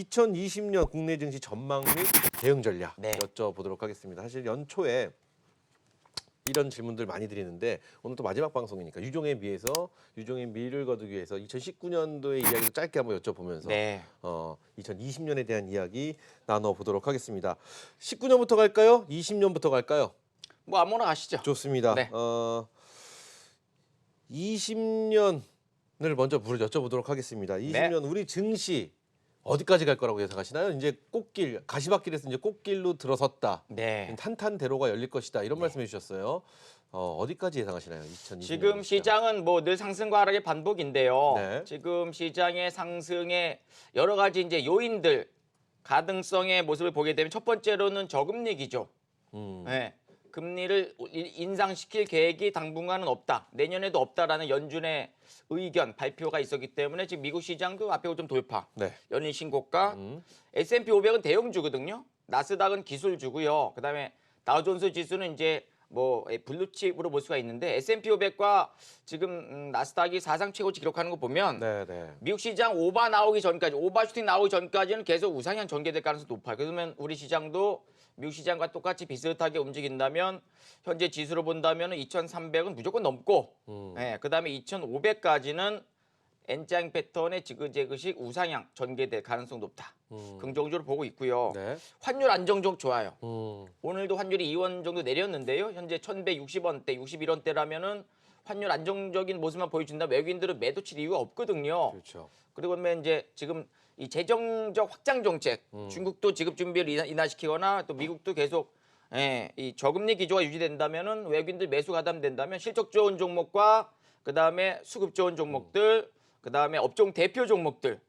2020년 국내 증시 전망 및 대응 전략 네. 여쭤보도록 하겠습니다. 사실 연초에 이런 질문들 많이 드리는데 오늘 또 마지막 방송이니까 유종에 비해서 유종의 미를 거두기 위해서 2019년도의 이야기도 짧게 한번 여쭤보면서 네. 2020년에 대한 이야기 나눠보도록 하겠습니다. 19년부터 갈까요? 20년부터 갈까요? 뭐 아무나 가시죠. 좋습니다. 네. 20년을 먼저 여쭤보도록 하겠습니다. 20년 우리 증시 어디까지 갈 거라고 예상하시나요? 이제 꽃길, 가시밭길에서 이제 꽃길로 들어섰다. 네. 탄탄대로가 열릴 것이다. 이런 말씀해 주셨어요. 어디까지 예상하시나요? 2020년. 지금 시장은 뭐 늘 상승과 하락의 반복인데요. 네. 지금 시장의 상승에 여러 가지 이제 요인들, 가능성의 모습을 보게 되면 첫 번째로는 저금리기죠. 네. 금리를 인상시킬 계획이 당분간은 없다. 내년에도 없다라는 연준의 의견 발표가 있었기 때문에 지금 미국 시장도 앞에 좀 돌파. 네. 연일 신고가. S&P 500은 대형주거든요. 나스닥은 기술주고요. 그다음에 다우존스 지수는 이제 뭐 블루칩으로 볼 수가 있는데 S&P 500과 지금 나스닥이 사상 최고치 기록하는 거 보면 네. 미국 시장 오바 나오기 전까지 오버슈팅 나오기 전까지는 계속 우상향 전개될 가능성이 높아요. 그러면 우리 시장도 미국 시장과 똑같이 비슷하게 움직인다면 현재 지수로 본다면 2,300은 무조건 넘고 그다음에 2,500까지는 N장 패턴의 지그재그식 우상향 전개될 가능성이 높다. 긍정적으로 보고 있고요. 네. 환율 안정적 좋아요. 오늘도 환율이 2원 정도 내렸는데요. 현재 1,160원대, 61원대라면은 환율 안정적인 모습만 보여준다. 외국인들은 매도 칠 이유가 없거든요. 그렇죠. 그리고 그러면 이제 지금 이 재정적 확장 정책, 중국도 지급 준비를 인하시키거나 또 미국도 계속 이 저금리 기조가 유지된다면은 외국인들 매수 가담된다면 실적 좋은 종목과 그다음에 수급 좋은 종목들, 그다음에 업종 대표 종목들.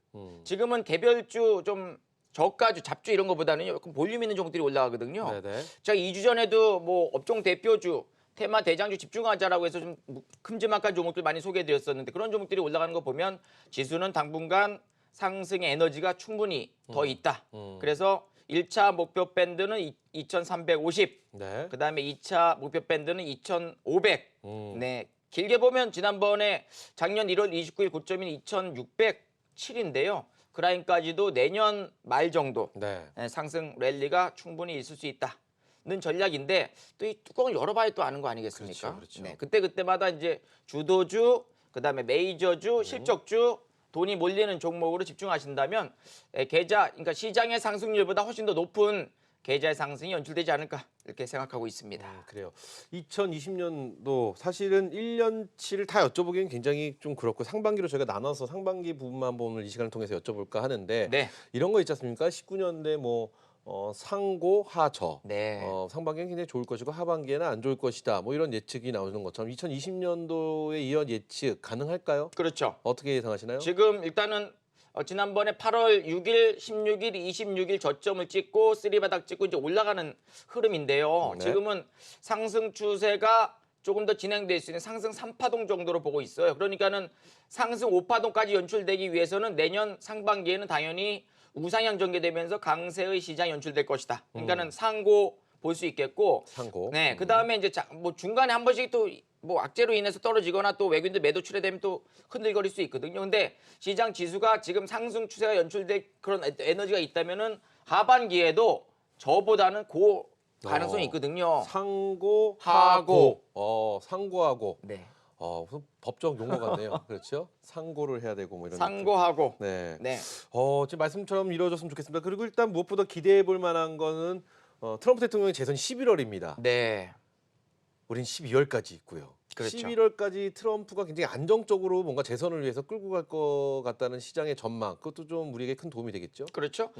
지금은 개별주 좀 저가주, 잡주 이런 거보다는 약간 볼륨 있는 종목들이 올라가거든요. 네네. 제가 2주 전에도 뭐 업종 대표주 테마 대장주 집중하자라고 해서 좀 큼지막한 종목들 많이 소개해드렸었는데 그런 종목들이 올라가는 거 보면 지수는 당분간 상승의 에너지가 충분히 더 있다. 그래서 1차 목표 밴드는 2,350. 네. 그다음에 2차 목표 밴드는 2,500. 네. 길게 보면 지난번에 작년 1월 29일 고점인 2,607인데요. 그 라인까지도 내년 말 정도 상승 랠리가 충분히 있을 수 있다. 는 전략인데 또 이 뚜껑을 열어봐야 또 아는 거 아니겠습니까? 그렇죠. 네, 그때마다 이제 주도주, 그다음에 메이저주, 실적주, 돈이 몰리는 종목으로 집중하신다면 그러니까 시장의 상승률보다 훨씬 더 높은 계좌의 상승이 연출되지 않을까 이렇게 생각하고 있습니다. 그래요. 2020년도 사실은 1년치를 다 여쭤보기엔 굉장히 좀 그렇고 상반기로 저희가 나눠서 상반기 부분만 한번 오늘 이 시간을 통해서 여쭤볼까 하는데 네. 이런 거 있지 않습니까? 19년대 뭐 상고 하저. 네. 상반기는 굉장히 좋을 것이고 하반기에는 안 좋을 것이다. 뭐 이런 예측이 나오는 것처럼 2020년도에 이런 예측 가능할까요? 그렇죠. 어떻게 예상하시나요? 지금 일단은 지난번에 8월 6일, 16일, 26일 저점을 찍고 쓰리바닥 찍고 이제 올라가는 흐름인데요. 네. 지금은 상승 추세가 조금 더 진행될 수 있는 상승 3파동 정도로 보고 있어요. 그러니까는 상승 5파동까지 연출되기 위해서는 내년 상반기에는 당연히 우상향 전개되면서 강세의 시장이 연출될 것이다. 그러니까는 상고 볼 수 있겠고, 상고. 네, 그 다음에 이제 뭐 중간에 한 번씩 또 뭐 악재로 인해서 떨어지거나 또 외국인들 매도 출회되면 또 흔들거릴 수 있거든요. 근데 시장 지수가 지금 상승 추세가 연출될 그런 에너지가 있다면은 하반기에도 저보다는 고 가능성이 있거든요. 상고하고. 상고하고. 네. 무슨 법적 용어 같네요. 그렇죠? 상고를 해야 되고 뭐 이런. 상고하고. 네. 네. 지금 말씀처럼 이루어졌으면 좋겠습니다. 그리고 일단 무엇보다 기대해 볼 만한 거는 트럼프 대통령의 재선이 11월입니다. 네. 우린 12월까지 있고요. 그렇죠. 11월까지 트럼프가 굉장히 안정적으로 뭔가 재선을 위해서 끌고 갈 것 같다는 시장의 전망. 그것도 좀 우리에게 큰 도움이 되겠죠? 그렇죠.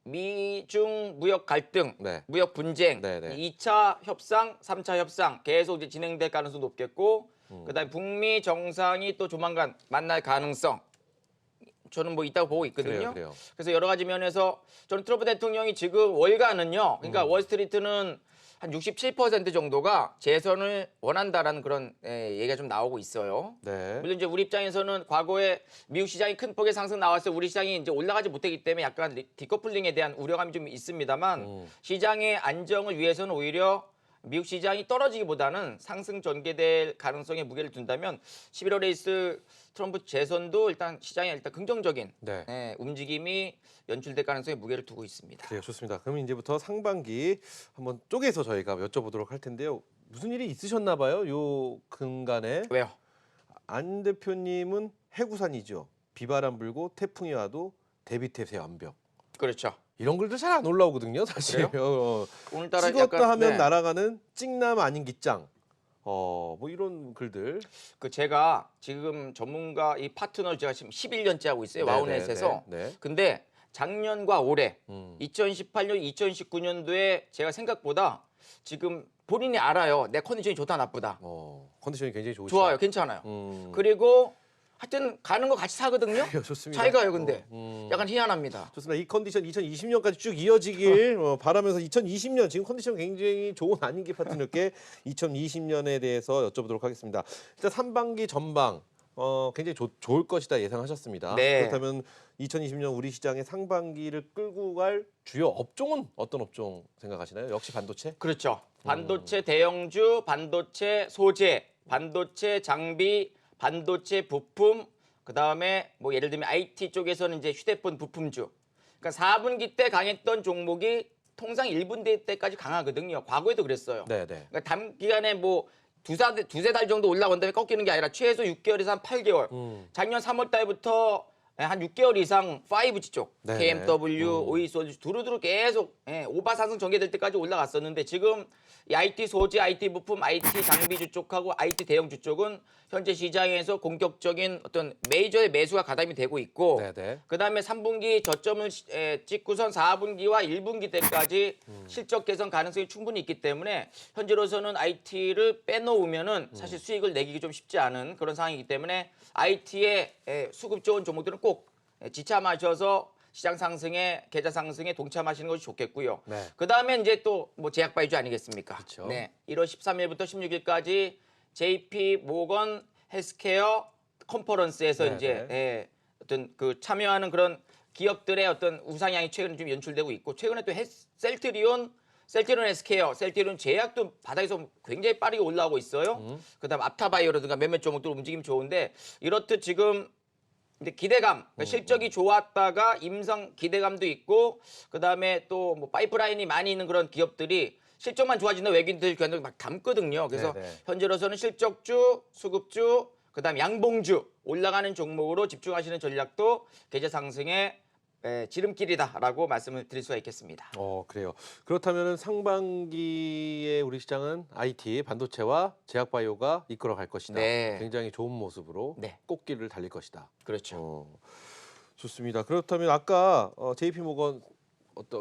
미중 무역 갈등, 네. 무역 분쟁, 네네. 2차 협상, 3차 협상 계속 이제 진행될 가능성이 높겠고, 그다음에 북미 정상이 또 조만간 만날 가능성. 저는 뭐 있다고 보고 있거든요. 그래요. 그래서 여러 가지 면에서 저는 트럼프 대통령이 지금 월가는요. 그러니까 월스트리트는 한 67% 정도가 재선을 원한다라는 그런 얘기가 좀 나오고 있어요. 네. 물론 이제 우리 입장에서는 과거에 미국 시장이 큰 폭의 상승 나왔어요. 우리 시장이 이제 올라가지 못했기 때문에 약간 디커플링에 대한 우려감이 좀 있습니다만 시장의 안정을 위해서는 오히려 미국 시장이 떨어지기보다는 상승 전개될 가능성에 무게를 둔다면 11월 레이스 트럼프 재선도 일단 시장에 일단 긍정적인 네. 움직임이 연출될 가능성에 무게를 두고 있습니다. 네, 좋습니다. 그럼 이제부터 상반기 한번 쪼개서 저희가 여쭤보도록 할 텐데요. 무슨 일이 있으셨나 봐요? 요 근간에 왜요? 안 대표님은 해구산이죠. 비바람 불고 태풍이 와도 대비태세 완벽. 그렇죠. 이런 글들 잘 안 올라오거든요, 사실. 오늘따라 찍었다 약간, 하면 네. 날아가는 찍남 아닌 기짱. 뭐 이런 글들. 그 제가 지금 전문가 이 파트너를 제가 지금 11년째 하고 있어요. 네, 와우넷에서. 네, 네. 근데 작년과 올해 음. 2018년, 2019년도에 제가 생각보다 지금 본인이 알아요. 내 컨디션이 좋다 나쁘다. 컨디션이 굉장히 좋으시죠. 좋아요. 괜찮아요. 그리고 하여튼 가는 거 같이 사거든요. 좋습니다. 잘 가요, 근데. 약간 희한합니다. 좋습니다. 이 컨디션 2020년까지 쭉 이어지길 바라면서 2020년 지금 컨디션 굉장히 좋은 안인기 파트너께 2020년에 대해서 여쭤보도록 하겠습니다. 일단 상반기 전방 굉장히 좋을 것이다 예상하셨습니다. 네. 그렇다면 2020년 우리 시장의 상반기를 끌고 갈 주요 업종은 어떤 업종 생각하시나요? 역시 반도체? 그렇죠. 반도체 대형주, 반도체 소재, 반도체 장비, 반도체 부품, 그다음에 뭐 예를 들면 IT 쪽에서는 이제 휴대폰 부품주. 그러니까 4분기 때 강했던 종목이 통상 1분기 때까지 강하거든요. 과거에도 그랬어요. 네, 네. 그러니까 단기간에 뭐 두세 달 정도 올라온 다음에 꺾이는 게 아니라 최소 6개월에서 한 8개월. 작년 3월 달부터 한 6개월 이상 5G 쪽, 네네. KMW, OE솔 두루두루 계속 오바 상승 전개될 때까지 올라갔었는데 지금 이 IT 소재, IT 부품, IT 장비주 쪽하고 IT 대형주 쪽은 현재 시장에서 공격적인 어떤 메이저의 매수가 가담이 되고 있고 네네. 그다음에 3분기 저점을 찍고선 4분기와 1분기 때까지 실적 개선 가능성이 충분히 있기 때문에 현재로서는 IT를 빼놓으면은 사실 수익을 내기 좀 쉽지 않은 그런 상황이기 때문에 IT의 수급 좋은 종목들은 꼭 지참하셔서 시장 상승에 계좌 상승에 동참하시는 것이 좋겠고요. 네. 그다음에 이제 또 뭐 제약 바이주 아니겠습니까? 그쵸. 네. 1월 13일부터 16일까지 JP 모건 헬스케어 컨퍼런스에서 네, 이제 네. 어떤 그 참여하는 그런 기업들의 어떤 우상향이 최근에 좀 연출되고 있고 최근에 또 셀트리온 헬스케어, 셀트리온 제약도 바닥에서 굉장히 빠르게 올라오고 있어요. 그다음 앞타바이오라든가 몇몇 종목들 움직임 좋은데 이렇듯 지금 근데 기대감, 그러니까 실적이 좋았다가 임상 기대감도 있고 그다음에 또 뭐 파이프라인이 많이 있는 그런 기업들이 실적만 좋아지는 외국인들 견적이 막 담거든요. 그래서 네네. 현재로서는 실적주, 수급주, 그다음 양봉주 올라가는 종목으로 집중하시는 전략도 계좌 상승의 지름길이다라고 말씀을 드릴 수가 있겠습니다. 그래요. 그렇다면 상반기에 우리 시장은 IT, 반도체와 제약바이오가 이끌어갈 것이다. 네. 굉장히 좋은 모습으로 네. 꽃길을 달릴 것이다. 그렇죠. 좋습니다. 그렇다면 아까 JP모건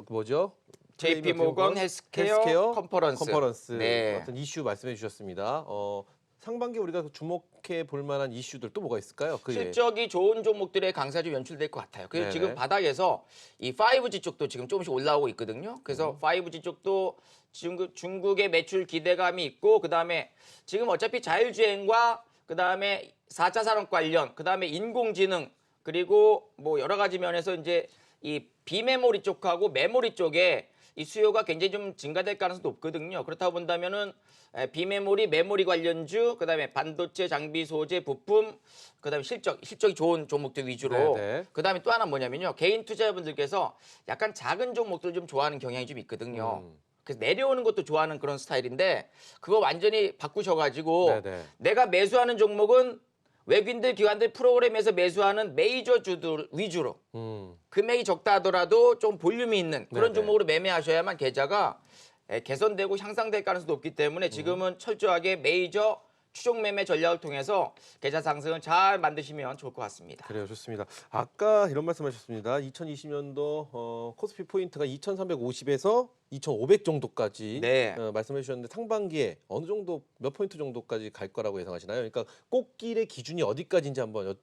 뭐죠? JP 모건 헬스케어 컨퍼런스. 네. 어떤 이슈 말씀해 주셨습니다. 상반기 우리가 주목해 볼 만한 이슈들 또 뭐가 있을까요? 실적이 좋은 종목들의 강세가 좀 연출될 것 같아요. 그래서 네네. 지금 바닥에서 이 5G 쪽도 지금 조금씩 올라오고 있거든요. 그래서 5G 쪽도 중국의 매출 기대감이 있고 그다음에 지금 어차피 자율주행과 그다음에 4차 산업 관련, 그다음에 인공지능 그리고 뭐 여러 가지 면에서 이제 이 비메모리 쪽하고 메모리 쪽에 이 수요가 굉장히 좀 증가될 가능성도 높거든요. 그렇다고 본다면은 비메모리, 메모리 관련주, 그다음에 반도체, 장비, 소재, 부품, 그다음에 실적이 좋은 종목들 위주로. 네네. 그다음에 또 하나 뭐냐면요. 개인 투자자분들께서 약간 작은 종목들을 좀 좋아하는 경향이 좀 있거든요. 그래서 내려오는 것도 좋아하는 그런 스타일인데 그거 완전히 바꾸셔가지고 네네. 내가 매수하는 종목은 외국인들 기관들 프로그램에서 매수하는 메이저주들 위주로 금액이 적다 하더라도 좀 볼륨이 있는 그런 네네. 종목으로 매매하셔야만 계좌가 개선되고 향상될 가능성도 높기 때문에 지금은 철저하게 메이저 추종 매매 전략을 통해서 계좌 상승을 잘 만드시면 좋을 것 같습니다. 그래요, 좋습니다. 아까 이런 말씀하셨습니다. 2020년도 코스피 포인트가 2,350에서 2,500 정도까지 네. 말씀해 주셨는데 상반기에 어느 정도 몇 포인트 정도까지 갈 거라고 예상하시나요? 그러니까 꽃길의 기준이 어디까지인지 한번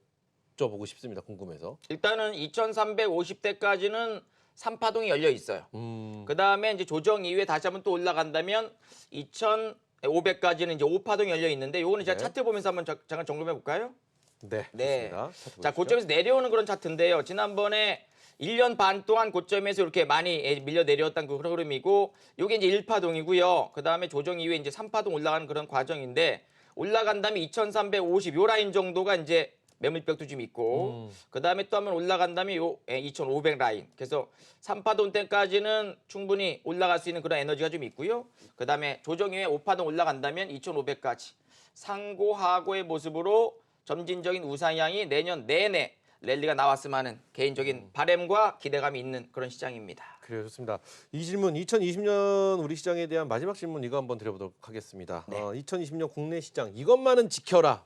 여쭤보고 싶습니다. 궁금해서. 일단은 2,350대까지는 3파동이 열려 있어요. 그 다음에 이제 조정 이후에 다시 한번 또 올라간다면 2,500까지는 이제 5파동이 열려 있는데 요거는 제가 네. 차트 보면서 한번 잠깐 점검해 볼까요? 네, 네. 좋습니다. 자, 보시죠. 고점에서 내려오는 그런 차트인데요. 지난번에 1년 반 동안 고점에서 이렇게 많이 밀려 내려왔던 그 흐름이고, 이게 이제 1파동이고요. 그 다음에 조정 이후에 이제 3파동 올라가는 그런 과정인데, 올라간 다음에 2,350 요 라인 정도가 이제 매물벽도 좀 있고, 그 다음에 또 한번 올라간 다음에 요 2,500 라인. 그래서 3파동 때까지는 충분히 올라갈 수 있는 그런 에너지가 좀 있고요. 그 다음에 조정 이후에 5파동 올라간다면 2,500까지 상고하고의 모습으로 점진적인 우상향이 내년 내내 랠리가 나왔으면 하는 개인적인 바람과 기대감이 있는 그런 시장입니다. 그래요, 좋습니다. 이 질문 2020년 우리 시장에 대한 마지막 질문 이거 한번 드려보도록 하겠습니다. 네. 2020년 국내 시장 이것만은 지켜라.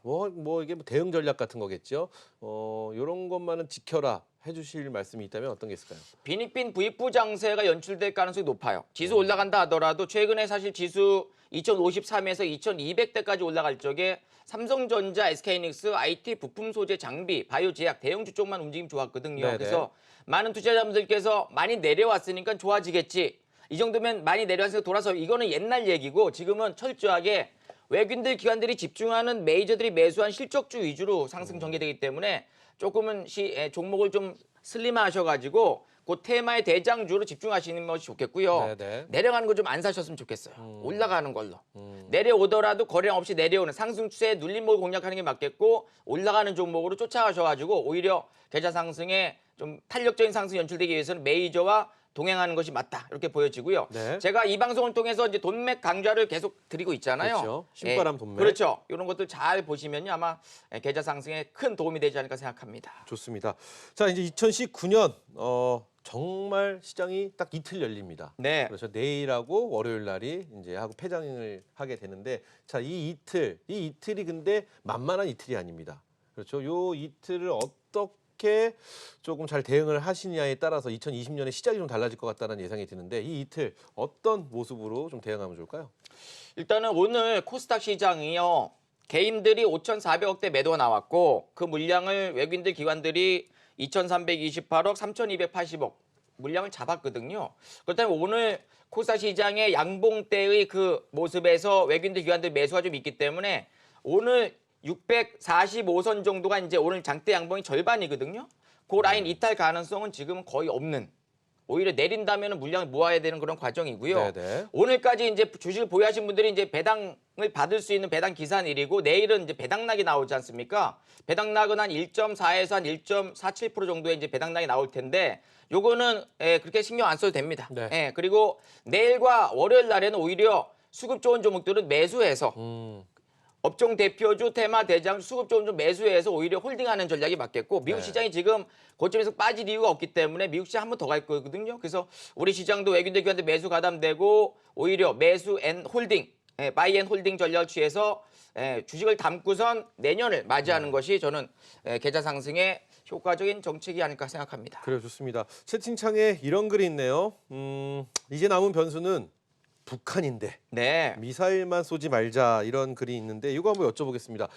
이게 뭐 대응 전략 같은 거겠죠. 이런 것만은 지켜라. 해주실 말씀이 있다면 어떤 게 있을까요? 빈익빈 부익부 장세가 연출될 가능성이 높아요. 지수 올라간다 하더라도 최근에 사실 지수 2053에서 2200대까지 올라갈 적에 삼성전자, SK하이닉스, IT, 부품 소재, 장비, 바이오 제약, 대형주 쪽만 움직임 좋았거든요. 네네. 그래서 많은 투자자분들께서 많이 내려왔으니까 좋아지겠지. 이 정도면 많이 내려왔으니까 돌아서 이거는 옛날 얘기고, 지금은 철저하게 외국인들 기관들이 집중하는 메이저들이 매수한 실적주 위주로 상승 전개되기 때문에 조금은 종목을 좀 슬림하셔가지고 그 테마의 대장주로 집중하시는 것이 좋겠고요. 네네. 내려가는 거 좀 안 사셨으면 좋겠어요. 올라가는 걸로. 내려오더라도 거래량 없이 내려오는 상승 추세에 눌림목을 공략하는 게 맞겠고, 올라가는 종목으로 쫓아가셔가지고 오히려 계좌 상승에 좀 탄력적인 상승 연출되기 위해서는 메이저와 동행하는 것이 맞다, 이렇게 보여지고요. 네. 제가 이 방송을 통해서 이제 돈맥 강좌를 계속 드리고 있잖아요. 그렇죠. 신바람 돈맥. 그렇죠. 이런 것들 잘 보시면요, 아마 계좌 상승에 큰 도움이 되지 않을까 생각합니다. 좋습니다. 자, 이제 2019년 정말 시장이 딱 이틀 열립니다. 네. 그렇죠. 내일하고 월요일 날이 이제 하고 폐장을 하게 되는데, 자, 이 이틀이 근데 만만한 이틀이 아닙니다. 그렇죠. 요 이틀을 어떻게 조금 잘 대응을 하시냐에 따라서 2020년의 시작이 좀 달라질 것 같다는 예상이 드는데, 이 이틀 어떤 모습으로 좀 대응하면 좋을까요? 일단은 오늘 코스닥 시장이요, 개인들이 5,400억대 매도가 나왔고, 그 물량을 외국인들 기관들이 2,328억, 3,280억 물량을 잡았거든요. 그렇다면 오늘 코스닥 시장의 양봉대의 그 모습에서 외국인들 기관들 매수가 좀 있기 때문에 오늘 645선 정도가 이제 오늘 장대 양봉이 절반이거든요. 그 라인 이탈 가능성은 지금은 거의 없는, 오히려 내린다면 물량을 모아야 되는 그런 과정이고요. 네네. 오늘까지 이제 주식을 보유하신 분들이 이제 배당을 받을 수 있는 배당 기산일이고, 내일은 이제 배당락이 나오지 않습니까? 배당락은 한 1.4에서 한 1.47% 정도의 이제 배당락이 나올 텐데, 요거는 그렇게 신경 안 써도 됩니다. 네. 그리고 내일과 월요일 날에는 오히려 수급 좋은 종목들은 매수해서 업종 대표주, 테마 대장주, 수급 좋은 좀 매수해서 오히려 홀딩하는 전략이 맞겠고, 미국 네. 시장이 지금 고점에서 빠질 이유가 없기 때문에 미국 시장 한 번 더 갈 거거든요. 그래서 우리 시장도 외국인들 기관들 매수 가담되고 오히려 매수 앤 홀딩, 바이 앤 홀딩 전략을 취해서 주식을 담고선 내년을 맞이하는 것이 저는 계좌 상승에 효과적인 정책이 아닐까 생각합니다. 그래요, 좋습니다. 채팅창에 이런 글이 있네요. 이제 남은 변수는 북한인데 네. 미사일만 쏘지 말자, 이런 글이 있는데 이거 한번 여쭤보겠습니다.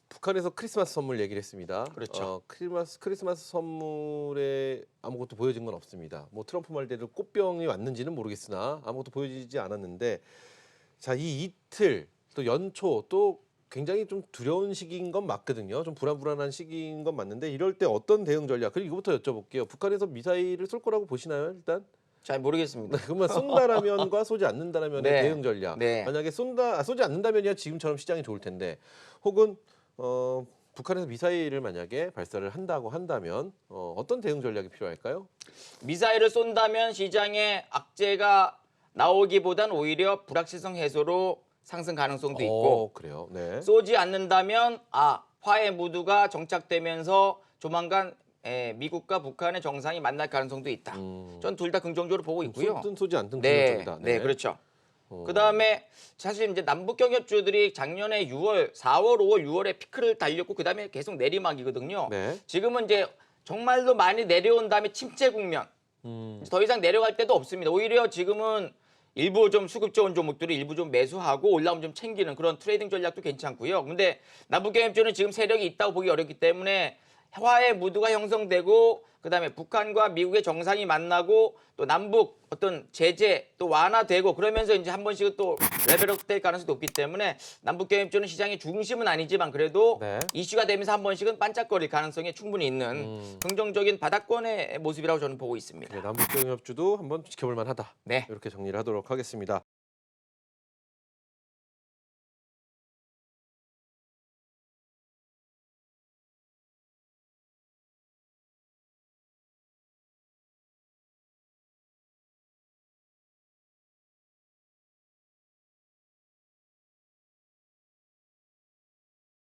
북한에서 크리스마스 선물 얘기를 했습니다. 그렇죠. 크리스마스 선물에 아무것도 보여진 건 없습니다. 뭐 트럼프 말대로 꽃병이 왔는지는 모르겠으나 아무것도 보여지지 않았는데, 자, 이 이틀 또 연초 또 굉장히 좀 두려운 시기인 건 맞거든요. 좀 불안한 시기인 건 맞는데, 이럴 때 어떤 대응 전략, 그리고 이거부터 여쭤볼게요. 북한에서 미사일을 쏠 거라고 보시나요, 일단? 잘 모르겠습니다. 그러면 쏜다라면과 쏘지 않는다라면의 네. 대응 전략. 네. 만약에 쏘지 않는다면야 지금처럼 시장이 좋을 텐데, 혹은 북한에서 미사일을 만약에 발사를 한다고 한다면 어떤 대응 전략이 필요할까요? 미사일을 쏜다면 시장에 악재가 나오기보단 오히려 불확실성 해소로 상승 가능성도 있고, 그래요. 네. 쏘지 않는다면 화해 무드가 정착되면서 조만간 미국과 북한의 정상이 만날 가능성도 있다. 전 둘 다 긍정적으로 보고 있고요. 쏘든 쏘지 않든 네, 긍정적이다. 네, 그렇죠. 그다음에 사실 이제 남북 경협주들이 작년에 4월, 5월, 6월에 피크를 달렸고 그다음에 계속 내리막이거든요. 네. 지금은 이제 정말로 많이 내려온 다음에 침체 국면. 이제 더 이상 내려갈 데도 없습니다. 오히려 지금은 일부 좀 수급 좋은 종목들이 일부 좀 매수하고 올라오면 좀 챙기는 그런 트레이딩 전략도 괜찮고요. 근데 남북 경협주는 지금 세력이 있다고 보기 어렵기 때문에 화해 무드가 형성되고 그다음에 북한과 미국의 정상이 만나고 또 남북 어떤 제재 또 완화되고 그러면서 이제 한 번씩은 또 레벨업 될 가능성이 높기 때문에 남북 경협조는 시장의 중심은 아니지만 그래도 네. 이슈가 되면서 한 번씩은 반짝거릴 가능성이 충분히 있는 긍정적인 바닥권의 모습이라고 저는 보고 있습니다. 네, 남북경협주도 한번 지켜볼 만하다. 네. 이렇게 정리를 하도록 하겠습니다.